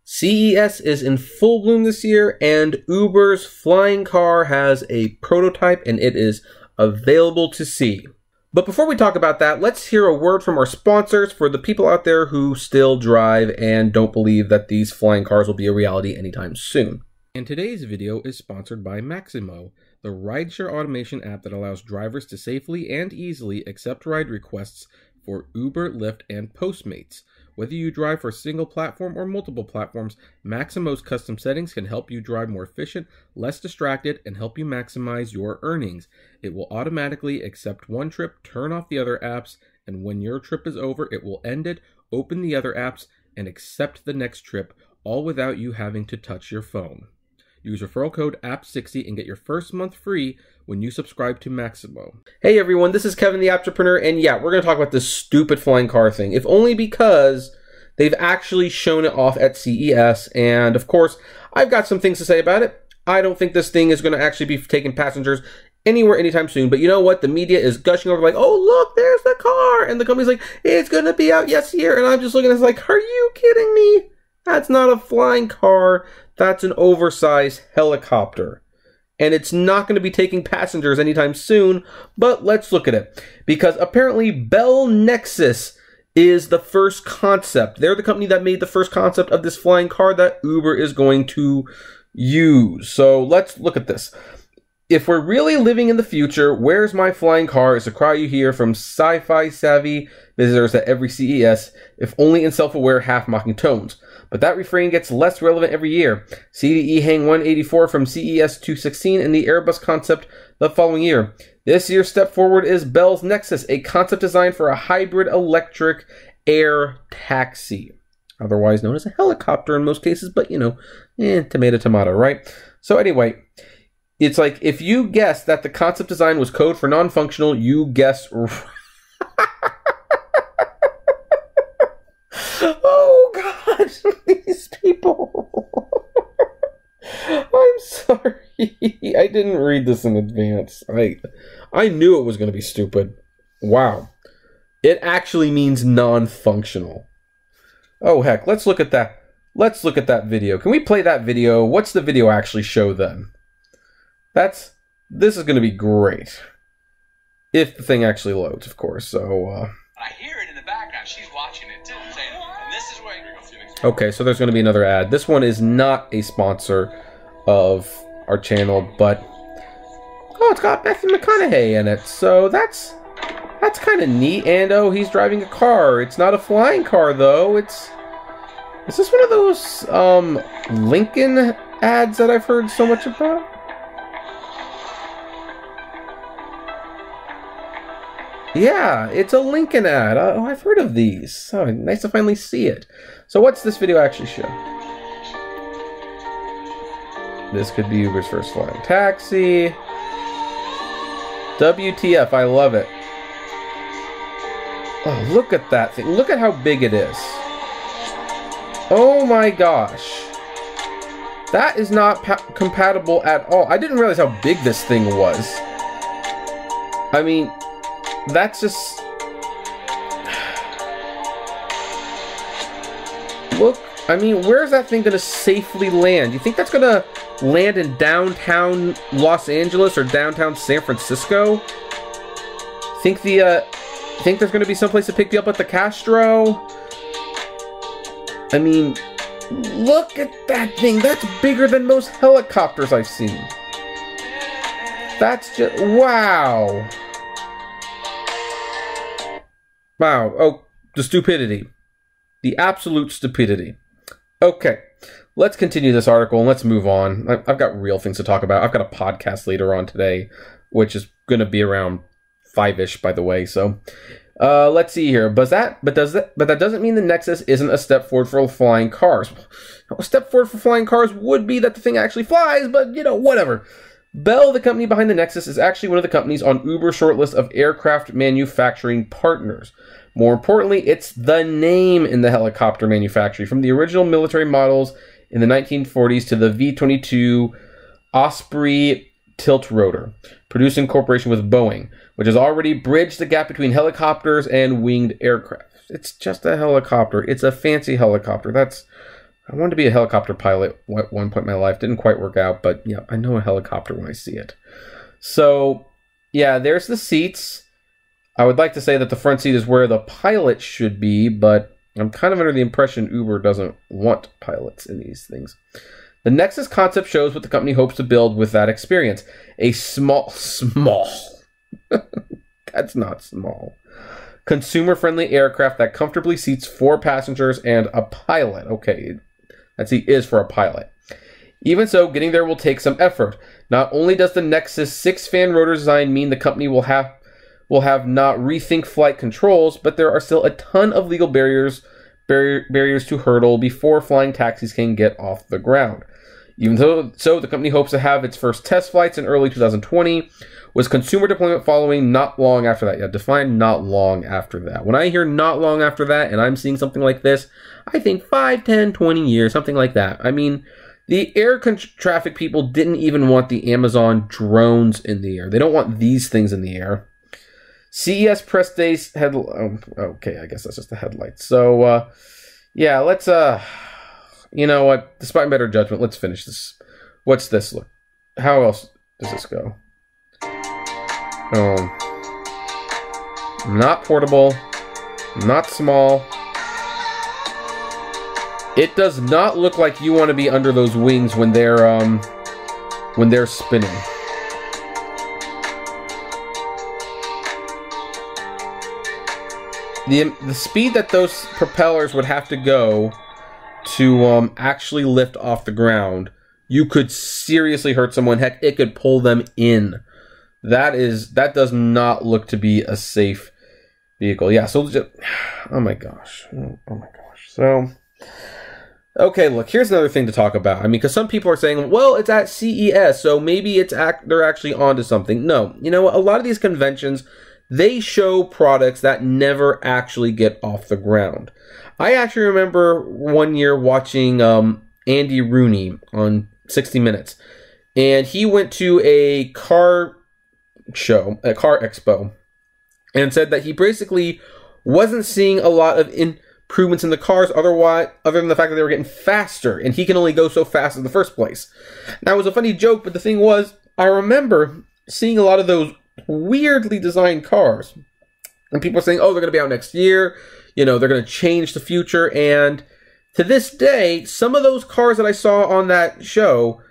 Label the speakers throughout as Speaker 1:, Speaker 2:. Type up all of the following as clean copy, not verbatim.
Speaker 1: CES is in full bloom this year, and Uber's flying car has a prototype, and it is available to see. But before we talk about that, let's hear a word from our sponsors for the people out there who still drive and don't believe that these flying cars will be a reality anytime soon. And today's video is sponsored by Maximo, the rideshare automation app that allows drivers to safely and easily accept ride requests for Uber, Lyft, and Postmates. Whether you drive for a single platform or multiple platforms, Maximo's custom settings can help you drive more efficient, less distracted, and help you maximize your earnings. It will automatically accept one trip, turn off the other apps, and when your trip is over, it will end it, open the other apps, and accept the next trip, all without you having to touch your phone. Use referral code APP60 and get your first month free when you subscribe to Maximo. Hey everyone, this is Kevin the Apptrepreneur, and yeah, we're going to talk about this stupid flying car thing, if only because they've actually shown it off at CES, and of course, I've got some things to say about it. I don't think this thing is going to actually be taking passengers anywhere anytime soon, but you know what? The media is gushing over like, oh look, there's the car, and the company's like, it's going to be out this year, and I'm just looking at this like, are you kidding me? That's not a flying car. That's an oversized helicopter. And it's not going to be taking passengers anytime soon, but let's look at it. Because apparently Bell Nexus is the first concept. They're the company that made the first concept of this flying car that Uber is going to use. So let's look at this. If we're really living in the future, where's my flying car is a cry you hear from sci-fi savvy visitors at every CES, if only in self-aware half-mocking tones. But that refrain gets less relevant every year. See the eHang 184 from CES 216 and the Airbus concept the following year. This year's step forward is Bell's Nexus, a concept design for a hybrid electric air taxi. Otherwise known as a helicopter in most cases, but you know, tomato, tomato, right? So anyway, it's like if you guess that the concept design was code for non-functional, you guess. Oh God, these people. I'm sorry. I didn't read this in advance. I knew it was going to be stupid. Wow. It actually means non-functional. Oh heck, let's look at that. Let's look at that video. Can we play that video? What's the video actually show then? This is going to be great. If the thing actually loads, of course. So,
Speaker 2: I hear it in the background. She's watching it too, saying, and this is where you're going.
Speaker 1: Okay, so there's going to be another ad. This one is not a sponsor of our channel, but oh, it's got Matthew McConaughey in it. So that's kind of neat. And oh, he's driving a car. It's not a flying car though. Is this one of those Lincoln ads that I've heard so much about? Yeah, it's a Lincoln ad. Oh, I've heard of these. Oh, nice to finally see it. So what's this video actually show? This could be Uber's first flying taxi. WTF, I love it. Oh, look at that thing. Look at how big it is. Oh my gosh. That is not compatible at all. I didn't realize how big this thing was. I mean, that's just... Look, I mean, where's that thing going to safely land? You think that's going to land in downtown Los Angeles or downtown San Francisco? Think there's going to be someplace to pick you up at the Castro? I mean, look at that thing. That's bigger than most helicopters I've seen. That's just... Wow. Wow. Oh, the stupidity. The absolute stupidity. Okay, let's continue this article and let's move on. I've got real things to talk about. I've got a podcast later on today, which is going to be around 5-ish, by the way. So, let's see here. But that doesn't mean the Nexus isn't a step forward for flying cars. A step forward for flying cars would be that the thing actually flies, but you know, whatever. Bell, the company behind the Nexus, is actually one of the companies on Uber's shortlist of aircraft manufacturing partners. More importantly, it's the name in the helicopter manufacturing, from the original military models in the 1940s to the V-22 Osprey tilt rotor, produced in cooperation with Boeing, which has already bridged the gap between helicopters and winged aircraft. It's just a helicopter. It's a fancy helicopter. That's... I wanted to be a helicopter pilot at one point in my life. Didn't quite work out, but yeah, I know a helicopter when I see it. So, yeah, there's the seats. I would like to say that the front seat is where the pilot should be, but I'm kind of under the impression Uber doesn't want pilots in these things. The Nexus concept shows what the company hopes to build with that experience. A small, that's not small, consumer-friendly aircraft that comfortably seats 4 passengers and a pilot. Okay, that seat is for a pilot. Even so, getting there will take some effort. Not only does the Nexus 6-fan rotor design mean the company will have not rethink flight controls, but there are still a ton of legal barriers to hurdle before flying taxis can get off the ground. Even so, the company hopes to have its first test flights in early 2020, with consumer deployment following not long after that. Yeah, define not long after that. When I hear not long after that, and I'm seeing something like this, I think 5, 10, 20 years, something like that. I mean, the air traffic people didn't even want the Amazon drones in the air. They don't want these things in the air. CES press days okay, I guess that's just the headlights. So, yeah, let's, you know what? Despite better judgment, let's finish this. What's this look? How else does this go? Not portable, not small. It does not look like you want to be under those wings when they're spinning. The speed that those propellers would have to go to actually lift off the ground, you could seriously hurt someone. Heck, it could pull them in. That does not look to be a safe vehicle. Yeah, so just, oh my gosh. Oh my gosh. So, okay, look, here's another thing to talk about. I mean, because some people are saying, well, it's at CES, so maybe they're actually onto something. No, you know what? A lot of these conventions, they show products that never actually get off the ground. I actually remember one year watching Andy Rooney on 60 Minutes, and he went to a car show, a car expo, and said that he basically wasn't seeing a lot of improvements in the cars other than the fact that they were getting faster, and he can only go so fast in the first place. Now, it was a funny joke, but the thing was, I remember seeing a lot of those weirdly designed cars, and people are saying, oh, they're going to be out next year, you know, they're going to change the future. And to this day, some of those cars that I saw on that show,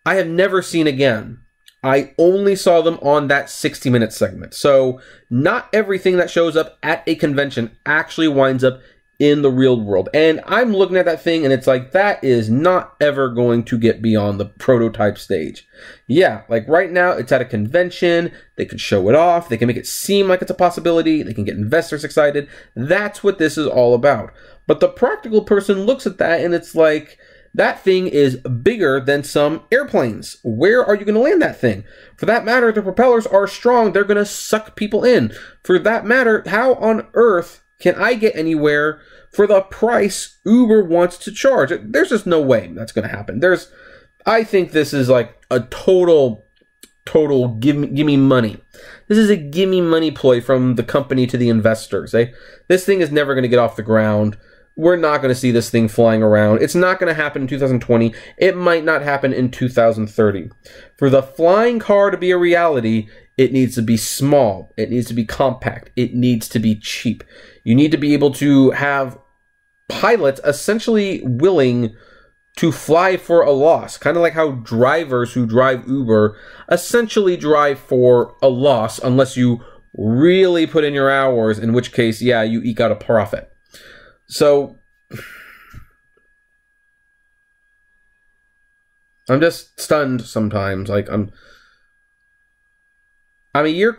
Speaker 1: I have never seen again. I only saw them on that 60-minute segment. So not everything that shows up at a convention actually winds up in the real world. And I'm looking at that thing and it's like, that is not ever going to get beyond the prototype stage. Yeah, like right now it's at a convention, they can show it off, they can make it seem like it's a possibility, they can get investors excited. That's what this is all about. But the practical person looks at that and it's like, that thing is bigger than some airplanes. Where are you going to land that thing? For that matter, the propellers are strong, they're going to suck people in. For that matter, how on earth can I get anywhere for the price Uber wants to charge? There's just no way that's going to happen. I think this is like a total give me money. This is a give me money ploy from the company to the investors. This thing is never going to get off the ground. We're not going to see this thing flying around. It's not going to happen in 2020. It might not happen in 2030. For the flying car to be a reality, it needs to be small. It needs to be compact. It needs to be cheap. You need to be able to have pilots essentially willing to fly for a loss. Kind of like how drivers who drive Uber essentially drive for a loss unless you really put in your hours, in which case, yeah, you eke out a profit. So, I'm just stunned sometimes. Like, I'm a year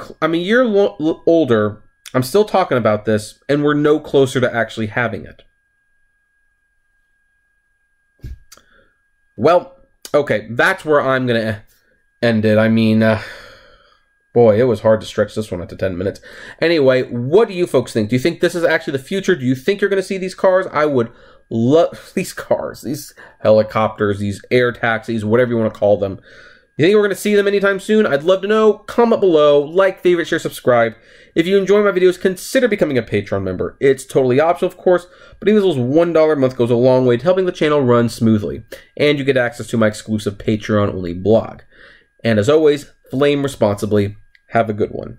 Speaker 1: older. I'm still talking about this, and we're no closer to actually having it. Well, okay, that's where I'm going to end it. I mean, boy, it was hard to stretch this one out to 10 minutes. Anyway, what do you folks think? Do you think this is actually the future? Do you think you're going to see these cars? I would love these cars, these helicopters, these air taxis, whatever you want to call them. You think we're going to see them anytime soon? I'd love to know. Comment below, like, favorite, share, subscribe. If you enjoy my videos, consider becoming a Patreon member. It's totally optional, of course, but even those $1 a month goes a long way to helping the channel run smoothly. And you get access to my exclusive Patreon-only blog. And as always, flame responsibly. Have a good one.